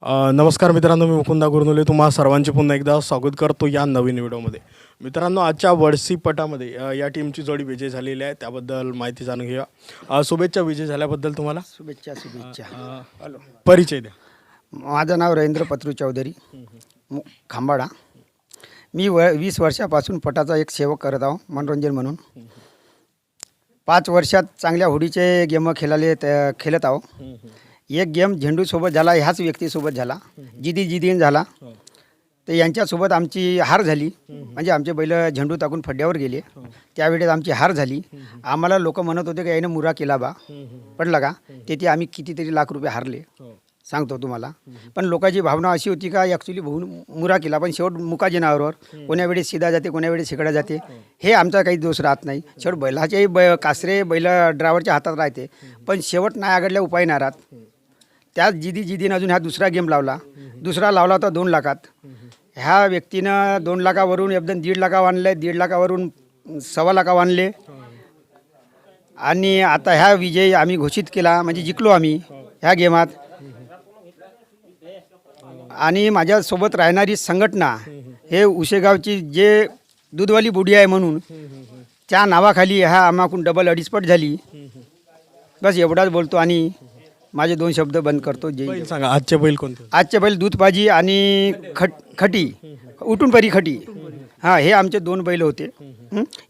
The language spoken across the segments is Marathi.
नमस्कार मित्रांनो, मी मुकुंदा गुरनुले तुम्हा सर्वांचे पुन्हा एकदा स्वागत करतो या नवीन व्हिडिओमध्ये. मित्रांनो, आजच्या वडसी पटामध्ये या टीमची जोडी विजय झालेली आहे, त्याबद्दल माहिती जाणून घेऊया. शुभेच्छा विजय झाल्याबद्दल तुम्हाला. शुभेच्छा. परिचय द्या. माझं नाव रवींद्र पत्रू चौधरी, खांबाडा. मी 20 वर्षापासून पटाचा एक सेवक करत आहो मनोरंजन म्हणून. 5 वर्षात चांगल्या होडीचे गेम खेळत आहो. एक गेम झेंडूसोबत झाला, ह्याच व्यक्तीसोबत झाला, जिदीन झाला. तर यांच्यासोबत आमची हार झाली, म्हणजे आमचे बैल झेंडू टाकून फड्ड्यावर गेले. त्यावेळेस आमची हार झाली. आम्हाला लोक म्हणत होते की याने मुरा केला बा, पडला का. तेथे आम्ही कितीतरी लाख रुपये हारले, सांगतो तुम्हाला. पण लोकांची भावना अशी होती का ॲक्च्युली भाऊ मुरा केला, पण शेवट मुका जनावरवर कोण्या वेळेस सीधा जाते, कोण्या वेळेस शेकडा जाते. हे आमचा काही दोष राहत नाही. शेवट बैलाचेही कासरे बैल ड्रायव्हरच्या हातात राहते, पण शेवट नाही आघडल्या उपाय नाही राहत. त्याच जिदीन अजून ह्या दुसरा गेम लावला. दुसरा लावला होता 2 लाखात. ह्या व्यक्तीनं 2 लाखावरून एकदम 1.5 लाखावर आणले, 1.5 लाखावरून 1.25 लाखावर आणले. आणि आता ह्या विजय आम्ही घोषित केला, म्हणजे जिंकलो आम्ही ह्या गेमात. आणि माझ्यासोबत राहणारी संघटना हे उशेगावची जे दूधवाली बुडी आहे म्हणून त्या नावाखाली ह्या आम्हाकून डबल अडीचपट झाली. बस एवढाच बोलतो आणि माझे 2 शब्द बंद करतो. बैल सांगा, आजचे बैल कोणते? आजचे बैल दूधबाजी आणि खटी उठून परी खटी, हां, हे आमचे 2 बैल होते.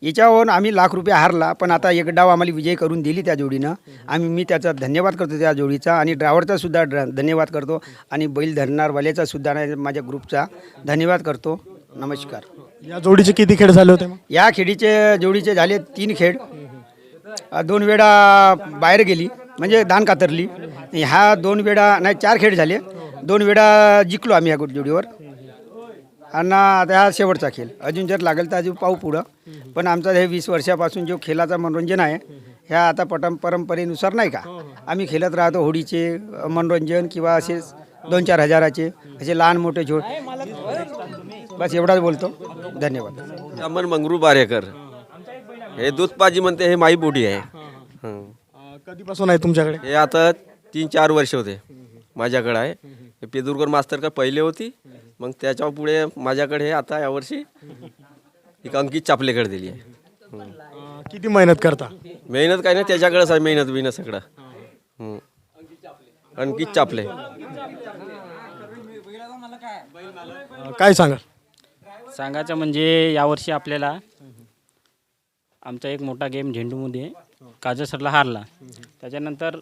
याच्यावरून आम्ही लाख रुपये हारला, पण आता एक डाव आम्हाला विजय करून दिली त्या जोडीनं. मी त्याचा धन्यवाद करतो त्या जोडीचा, आणि ड्रायव्हरचा सुद्धा धन्यवाद करतो, आणि बैल धरणारवाल्याचा सुद्धा माझ्या ग्रुपचा धन्यवाद करतो. नमस्कार. या जोडीचे किती खेळ झाले होते? या जोडीचे झाले 3 खेळ. 2 वेळा बाहेर गेली, म्हणजे दान कातरली. ह्या 2 वेळा नाही, 4 खेळ झाले. 2 वेळा जिंकलो आम्ही ह्या जोडीवर. आणि आता हा शेवटचा खेळ. अजून जर लागेल तर अजून पाहू पुढं. पण आमचा हे 20 वर्षापासून जो खेळाचा मनोरंजन आहे, ह्या आता परंपरेनुसार नाही का आम्ही खेळत राहतो. होडीचे मनोरंजन किंवा असे 2-4 हजाराचे असे लहान मोठे जोड. बस एवढाच बोलतो. धन्यवाद. अमन मंगरू बारेकर. हे दूधपाजी म्हणते, हे माई बोडी आहे. कधीपासून आहे तुमच्याकडे? हे आता 3-4 वर्ष होते माझ्याकडे आहे. हे पेदुरकर मास्तर का पहिले होती, मग त्याच्या पुढे माझ्याकडे हे आता यावर्षी एक अंकित चापलेकडे दिली आहे. किती मेहनत करता? मेहनत काय नाही, त्याच्याकडेच आहे मेहनत सगळं. अंकित चापले. काय सांगा? सांगायचं म्हणजे यावर्षी आपल्याला आमचा एक मोठा गेम झेंडूमध्ये काजळ सरला हारला. त्याच्यानंतर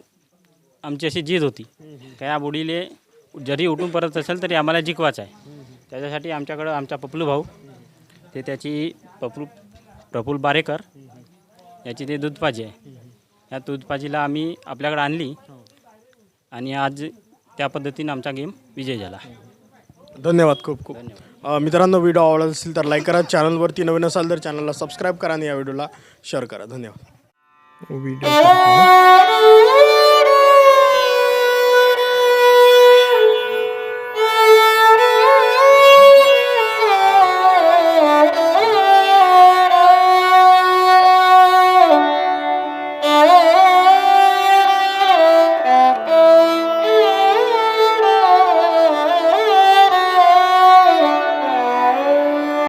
आमची अशी जिद होती का या बुडीले जरी उठून परत असेल तरी आम्हाला जिंकवायचं आहे. त्याच्यासाठी आमच्याकडं आमचा पपलू भाऊ, ते त्याची प्रफुल्ल बारेकर याची ते दूधपाजी आहे. या दूधपाजीला आम्ही आपल्याकडे आणली, आणि आज त्या पद्धतीने आमचा गेम विजय झाला. धन्यवाद, खूप खूप. मित्रांनो, व्हिडिओ आवडला असेल तर लाईक करा. चॅनलवरती नवीन असाल तर चॅनलला सबस्क्राईब करा आणि या व्हिडिओला शेअर करा. धन्यवाद.